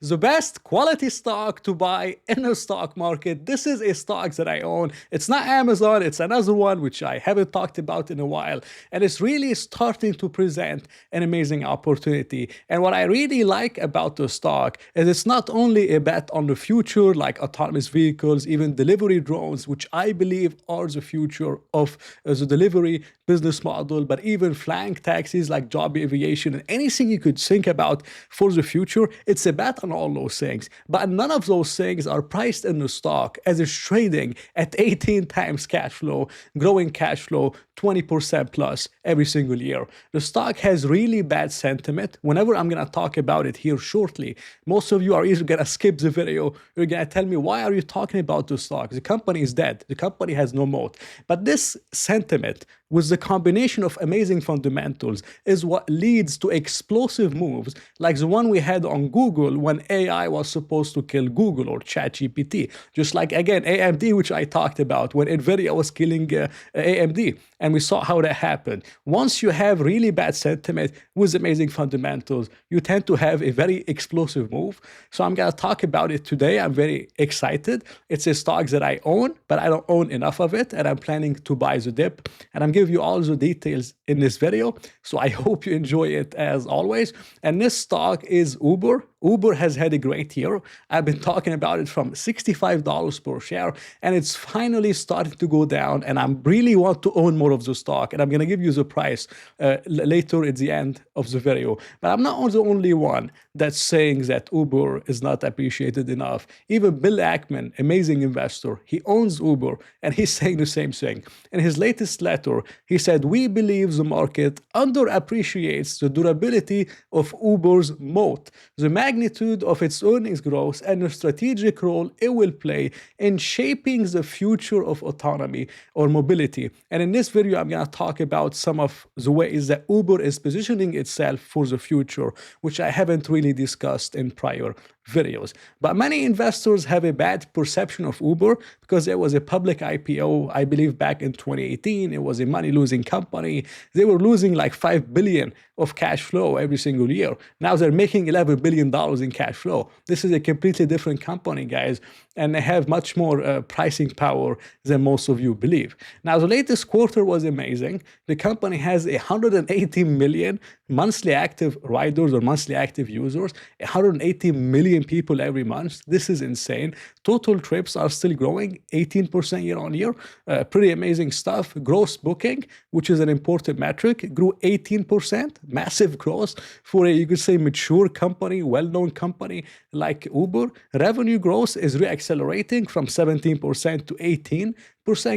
The best quality stock to buy in the stock market. This is a stock that I own. It's not Amazon, it's another one which I haven't talked about in a while. And it's really starting to present an amazing opportunity. And what I really like about the stock is it's not only a bet on the future, like autonomous vehicles, even delivery drones, which I believe are the future of the delivery business model, but even flying taxis like job aviation and anything you could think about for the future. It's a bet on all those things, but none of those things are priced in the stock as it's trading at 18 times cash flow, growing cash flow 20% plus every single year. The stock has really bad sentiment. Whenever I'm going to talk about it here shortly, most of you are either going to skip the video, you're going to tell me, why are you talking about the stock? The company is dead. The company has no moat. But this sentiment, with the combination of amazing fundamentals, is what leads to explosive moves like the one we had on Google when AI was supposed to kill Google or ChatGPT. Just like, again, AMD, which I talked about when NVIDIA was killing AMD. And we saw how that happened. Once you have really bad sentiment with amazing fundamentals, you tend to have a very explosive move. So I'm going to talk about it today. I'm very excited. It's a stock that I own, but I don't own enough of it. And I'm planning to buy the dip. And I'm giving you all the details in this video. So I hope you enjoy it as always. And this stock is Uber. Uber has had a great year. I've been talking about it from $65 per share, and it's finally starting to go down. And I really want to own more of the stock. And I'm going to give you the price later at the end of the video. But I'm not the only one that's saying that Uber is not appreciated enough. Even Bill Ackman, amazing investor, he owns Uber, and he's saying the same thing. In his latest letter, he said, "We believe the market underappreciates the durability of Uber's moat, the magnitude of its earnings growth, and the strategic role it will play in shaping the future of autonomy or mobility." And in this video, I'm going to talk about some of the ways that Uber is positioning itself for the future, which I haven't really discussed in prior videos. But many investors have a bad perception of Uber because there was a public IPO, I believe back in 2018. It was a money-losing company. They were losing like $5 billion of cash flow every single year. Now they're making $11 billion in cash flow. This is a completely different company, guys, and they have much more pricing power than most of you believe. Now, the latest quarter was amazing. The company has 180 million monthly active riders or monthly active users, 180 million people every month. This is insane. Total trips are still growing 18% year on year. Pretty amazing stuff. Gross booking, which is an important metric, grew 18%. Massive growth for a, you could say, mature company, well-known company like Uber. Revenue growth is reaccelerating from 17% to 18%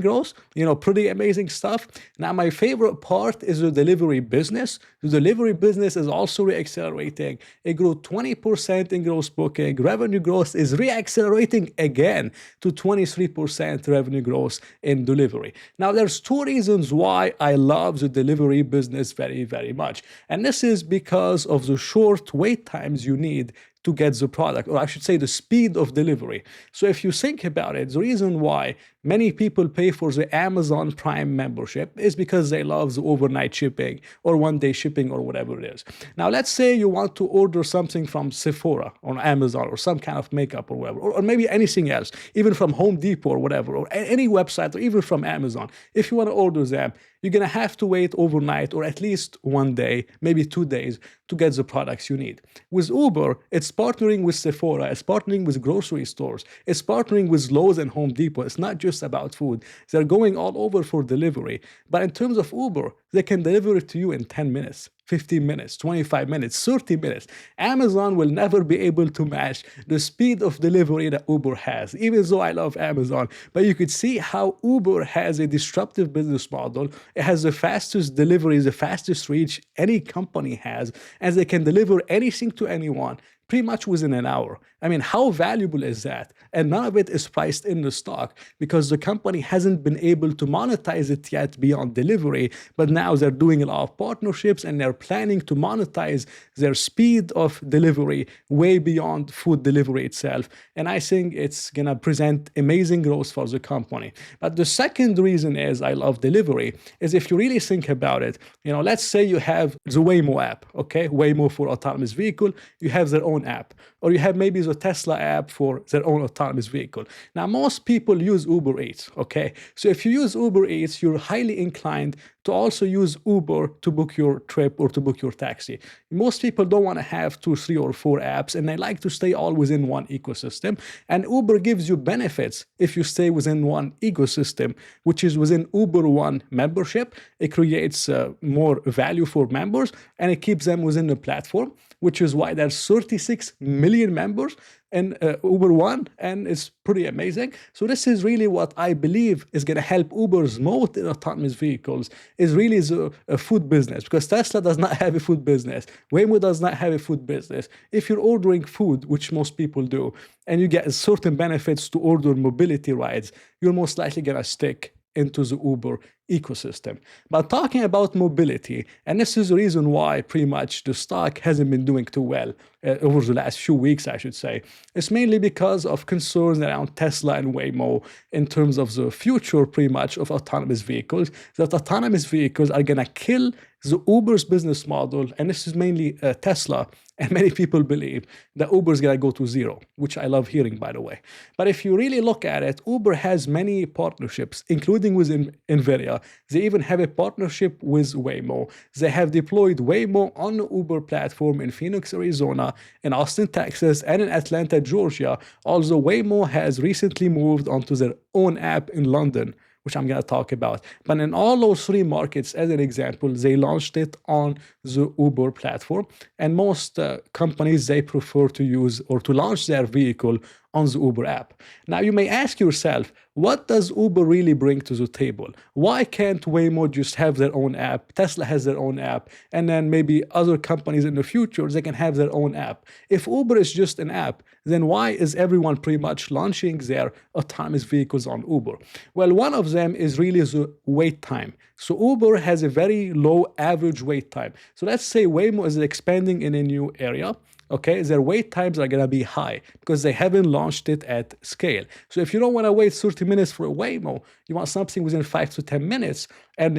growth. Pretty amazing stuff. Now, my favorite part is the delivery business. The delivery business is also reaccelerating. It grew 20% in gross booking. Revenue growth is reaccelerating again to 23% revenue growth in delivery. Now, there's two reasons why I love the delivery business very, very much. And this is because of the short wait times you need to get the product, or I should say the speed of delivery. So if you think about it, the reason why many people pay for the Amazon Prime membership is because they love the overnight shipping or one-day shipping or whatever it is. Now, let's say you want to order something from Sephora on Amazon or some kind of makeup or whatever, or maybe anything else, even from Home Depot or whatever, or any website, or even from Amazon. If you want to order them, you're going to have to wait overnight or at least one day, maybe 2 days to get the products you need. With Uber, it's partnering with Sephora, it's partnering with grocery stores, it's partnering with Lowe's and Home Depot. It's not just about food. They're going all over for delivery. But in terms of Uber, they can deliver it to you in 10 minutes. 15 minutes, 25 minutes, 30 minutes. Amazon will never be able to match the speed of delivery that Uber has, even though I love Amazon. But you could see how Uber has a disruptive business model. It has the fastest delivery, the fastest reach any company has, as they can deliver anything to anyone pretty much within an hour. I mean, how valuable is that? And none of it is priced in the stock because the company hasn't been able to monetize it yet beyond delivery. But now they're doing a lot of partnerships and they're planning to monetize their speed of delivery way beyond food delivery itself. And I think it's going to present amazing growth for the company. But the second reason is I love delivery is if you really think about it, let's say you have the Waymo app, okay? Waymo for autonomous vehicle, you have their own app. or you have maybe the Tesla app for their own autonomous vehicle. Now, most people use Uber Eats, okay? So if you use Uber Eats, you're highly inclined to also use Uber to book your trip or to book your taxi. Most people don't want to have two, three, or four apps, and they like to stay all within one ecosystem. And Uber gives you benefits if you stay within one ecosystem, which is within Uber One membership. It creates more value for members, and it keeps them within the platform, which is why there's 36 million members in Uber One, and it's pretty amazing. So this is really what I believe is going to help Uber's moat in autonomous vehicles, is really the food business, because Tesla does not have a food business. Waymo does not have a food business. If you're ordering food, which most people do, and you get certain benefits to order mobility rides, you're most likely going to stick into the Uber ecosystem. But talking about mobility, and this is the reason why pretty much the stock hasn't been doing too well over the last few weeks, I should say, it's mainly because of concerns around Tesla and Waymo in terms of the future pretty much of autonomous vehicles, that autonomous vehicles are going to kill the Uber's business model, and this is mainly Tesla, and many people believe that Uber is going to go to zero, which I love hearing, by the way. But if you really look at it, Uber has many partnerships, including with NVIDIA. They even have a partnership with Waymo. They have deployed Waymo on the Uber platform in Phoenix, Arizona, in Austin, Texas, and in Atlanta, Georgia. Also, Waymo has recently moved onto their own app in London, which I'm going to talk about. But in all those three markets, as an example, they launched it on the Uber platform. And most companies, they prefer to use or to launch their vehicle on the Uber app. Now, you may ask yourself, what does Uber really bring to the table? Why can't Waymo just have their own app? Tesla has their own app, and then maybe other companies in the future, they can have their own app. If Uber is just an app, then why is everyone pretty much launching their autonomous vehicles on Uber? Well, one of them is really the wait time. So Uber has a very low average wait time. So let's say Waymo is expanding in a new area. Okay, their wait times are going to be high because they haven't launched it at scale. So if you don't want to wait 30 minutes for a Waymo, you want something within 5 to 10 minutes, and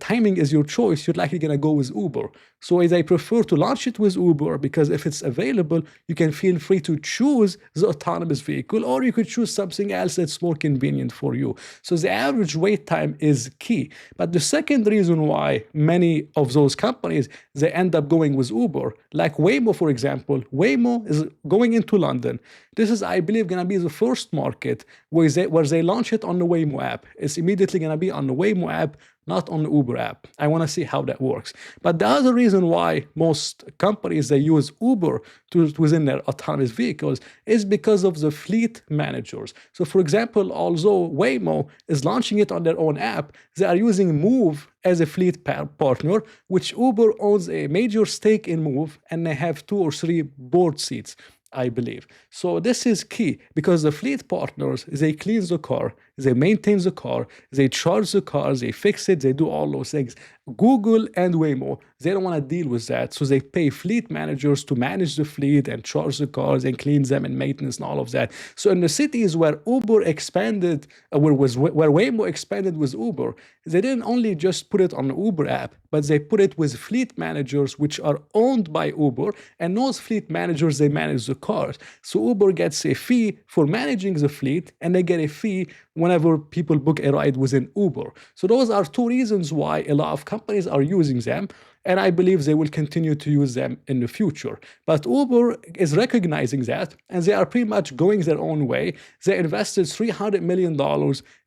timing is your choice, you're likely going to go with Uber. So they prefer to launch it with Uber because if it's available, you can feel free to choose the autonomous vehicle, or you could choose something else that's more convenient for you. So the average wait time is key. But the second reason why many of those companies, they end up going with Uber, like Waymo, for example. Waymo is going into London. This is, I believe, going to be the first market where they launch it on the Waymo app. It's immediately going to be on the Waymo app, not on the Uber app. I want to see how that works. But the other reason why most companies, they use Uber within their autonomous vehicles is because of the fleet managers. So for example, although Waymo is launching it on their own app, they are using Move as a fleet partner, which Uber owns a major stake in Move, and they have 2 or 3 board seats, I believe. So this is key because the fleet partners, they clean the car, they maintain the car, they charge the car, they fix it, they do all those things. Google and Waymo, they don't want to deal with that. So they pay fleet managers to manage the fleet and charge the cars and clean them and maintenance and all of that. So in the cities where Uber expanded, where Waymo expanded with Uber, they didn't only just put it on the Uber app, but they put it with fleet managers which are owned by Uber, and those fleet managers, they manage the cars. So Uber gets a fee for managing the fleet, and they get a fee whenever people book a ride within Uber. So those are 2 reasons why a lot of companies are using them, and I believe they will continue to use them in the future. But Uber is recognizing that, and they are pretty much going their own way. They invested $300 million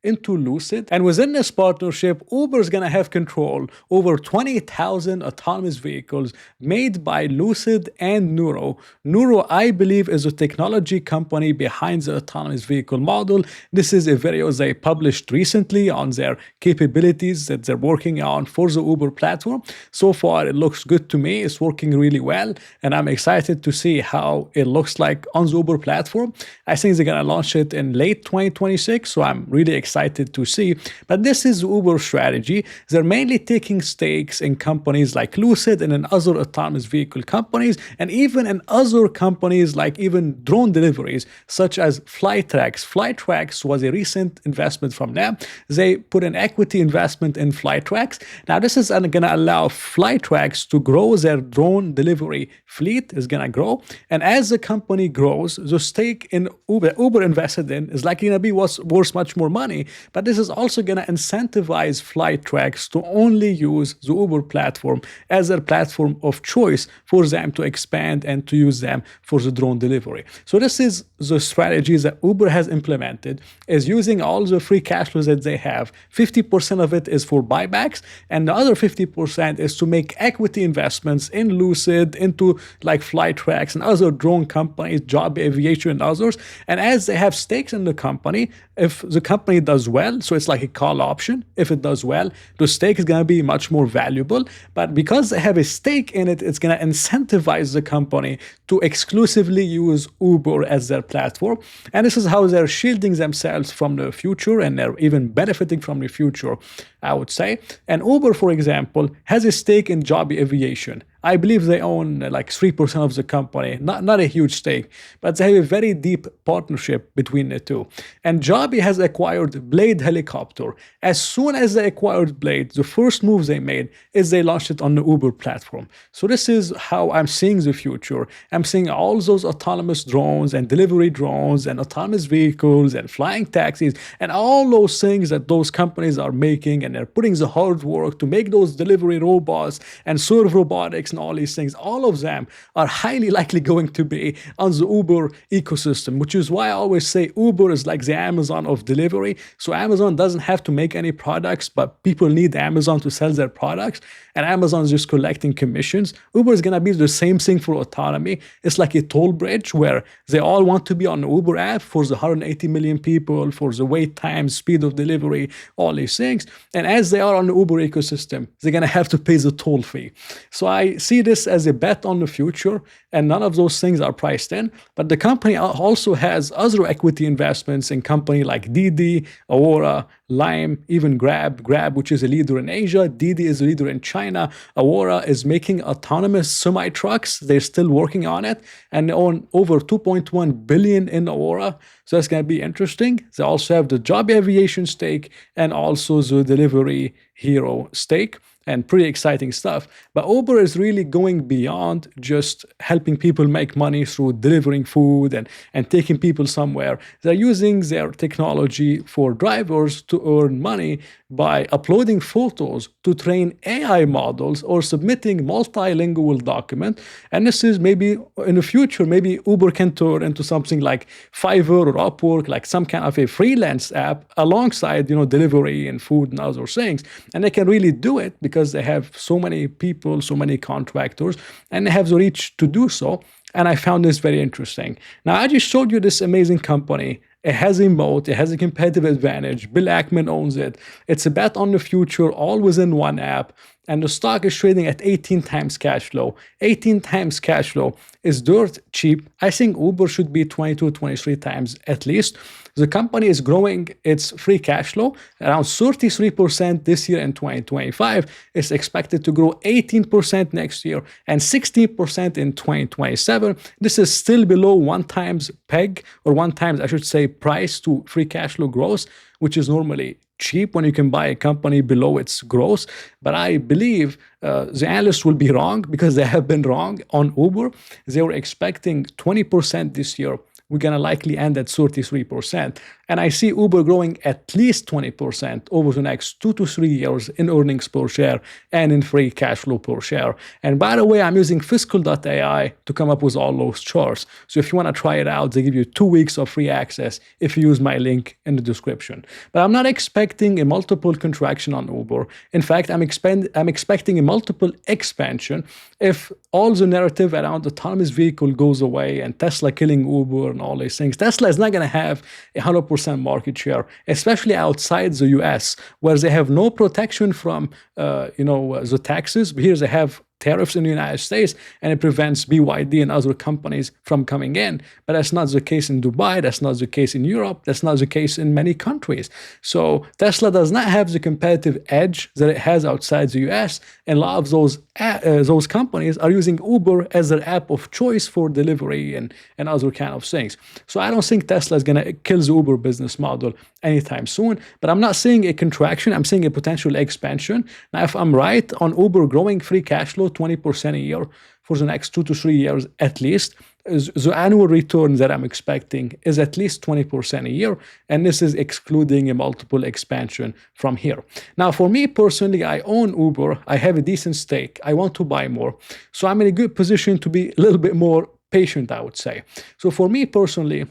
into Lucid, and within this partnership, Uber is going to have control over 20,000 autonomous vehicles made by Lucid and Nuro. Nuro, I believe, is a technology company behind the autonomous vehicle model. This is a video they published recently on their capabilities that they're working on for the Uber platform. So far, it looks good to me. It's working really well, and I'm excited to see how it looks like on the Uber platform. I think they're going to launch it in late 2026, so I'm really excited to see. But this is Uber's strategy. They're mainly taking stakes in companies like Lucid and in other autonomous vehicle companies, and even in other companies like even drone deliveries, such as Flytrax. Flytrax was a recent investment from them. They put an equity investment in Flytrax. Now, this is going to allow Flytrax Flytrax to grow their drone delivery fleet is going to grow. And as the company grows, the stake in Uber invested in is likely going to be worth much more money. But this is also going to incentivize Flytrax to only use the Uber platform as their platform of choice for them to expand and to use them for the drone delivery. So this is the strategy that Uber has implemented, is using all the free cash flows that they have. 50% of it is for buybacks, and the other 50% is to make equity investments in Lucid, into like Flytrax and other drone companies, Joby Aviation and others. And as they have stakes in the company, if the company does well, so it's like a call option. If it does well, the stake is going to be much more valuable. But because they have a stake in it, it's going to incentivize the company to exclusively use Uber as their platform. And this is how they're shielding themselves from the future, and they're even benefiting from the future, I would say. And Uber, for example, has a stake in Joby Aviation. I believe they own like 3% of the company, not a huge stake, but they have a very deep partnership between the two. And Joby has acquired Blade Helicopter. As soon as they acquired Blade, the first move they made is they launched it on the Uber platform. So this is how I'm seeing the future. I'm seeing all those autonomous drones and delivery drones and autonomous vehicles and flying taxis and all those things that those companies are making, and they're putting the hard work to make those delivery robots and serve robotics and all these things. All of them are highly likely going to be on the Uber ecosystem, which is why I always say Uber is like the Amazon of delivery. So Amazon doesn't have to make any products, but people need Amazon to sell their products, and Amazon is just collecting commissions. Uber is going to be the same thing for autonomy. It's like a toll bridge where they all want to be on the Uber app for the 180 million people, for the wait time, speed of delivery, all these things. And as they are on the Uber ecosystem, they're going to have to pay the toll fee. So I see this as a bet on the future, and none of those things are priced in. But the company also has other equity investments in company like Didi, Aurora, Lime, even Grab, which is a leader in Asia. Didi is a leader in China. Aurora is making autonomous semi-trucks. They're still working on it, and they own over 2.1 billion in Aurora. So that's going to be interesting. They also have the Joby Aviation stake and also the Delivery Hero stake, and pretty exciting stuff. But Uber is really going beyond just helping people make money through delivering food and taking people somewhere. They're using their technology for drivers to earn money by uploading photos to train AI models or submitting multilingual document. And this is maybe in the future, maybe Uber can turn into something like Fiverr or Upwork, like some kind of a freelance app alongside, delivery and food and other things. And they can really do it because they have so many people, so many contractors, and they have the reach to do so. And I found this very interesting. Now, I just showed you this amazing company. It has a moat, it has a competitive advantage. Bill Ackman owns it. It's a bet on the future, all within one app. And the stock is trading at 18 times cash flow. 18 times cash flow is dirt cheap. I think Uber should be 22, 23 times at least. The company is growing its free cash flow around 33% this year in 2025. It's expected to grow 18% next year and 16% in 2027. This is still below 1 times PEG, or 1 times, I should say, price to free cash flow growth, which is normally cheap when you can buy a company below its growth. But I believe the analysts will be wrong, because they have been wrong on Uber. They were expecting 20% this year. We're going to likely end at 33%. And I see Uber growing at least 20% over the next 2 to 3 years in earnings per share and in free cash flow per share. And by the way, I'm using Fiscal.AI to come up with all those charts. So if you want to try it out, they give you 2 weeks of free access if you use my link in the description. But I'm not expecting a multiple contraction on Uber. In fact, I'm expecting a multiple expansion if all the narrative around autonomous vehicle goes away and Tesla killing Uber and all these things. Tesla is not going to have 100% market share, especially outside the US, where they have no protection from the taxes. Here they have tariffs in the United States, and it prevents BYD and other companies from coming in. But that's not the case in Dubai. That's not the case in Europe. That's not the case in many countries. So Tesla does not have the competitive edge that it has outside the US. And a lot of those companies are using Uber as their app of choice for delivery and other kind of things. So I don't think Tesla is going to kill the Uber business model anytime soon. But I'm not seeing a contraction. I'm seeing a potential expansion. Now, if I'm right on Uber growing free cash flow 20% a year for the next 2 to 3 years at least, the annual return that I'm expecting is at least 20% a year, and this is excluding a multiple expansion from here. Now, for me personally, I own Uber. I have a decent stake. I want to buy more. So I'm in a good position to be a little bit more patient, I would say. So for me personally,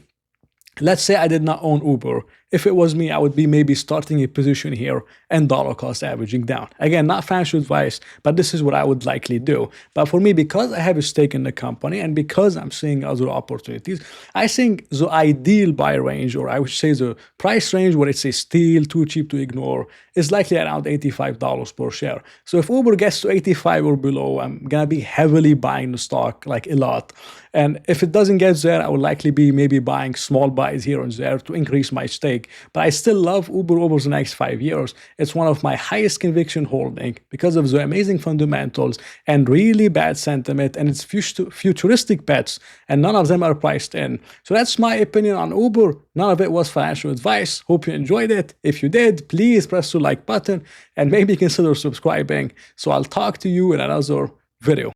let's say I did not own Uber. If it was me, I would be maybe starting a position here and dollar cost averaging down. Again, not financial advice, but this is what I would likely do. But for me, because I have a stake in the company and because I'm seeing other opportunities, I think the ideal buy range, or I would say the price range where it's a steal, too cheap to ignore, is likely around $85 per share. So if Uber gets to 85 or below, I'm going to be heavily buying the stock, like a lot. And if it doesn't get there, I will likely be maybe buying small buys here and there to increase my stake. But I still love Uber over the next 5 years. It's one of my highest conviction holding because of the amazing fundamentals and really bad sentiment and its futuristic bets, and none of them are priced in. So that's my opinion on Uber. None of it was financial advice. Hope you enjoyed it. If you did, please press the like button and maybe consider subscribing. So I'll talk to you in another video.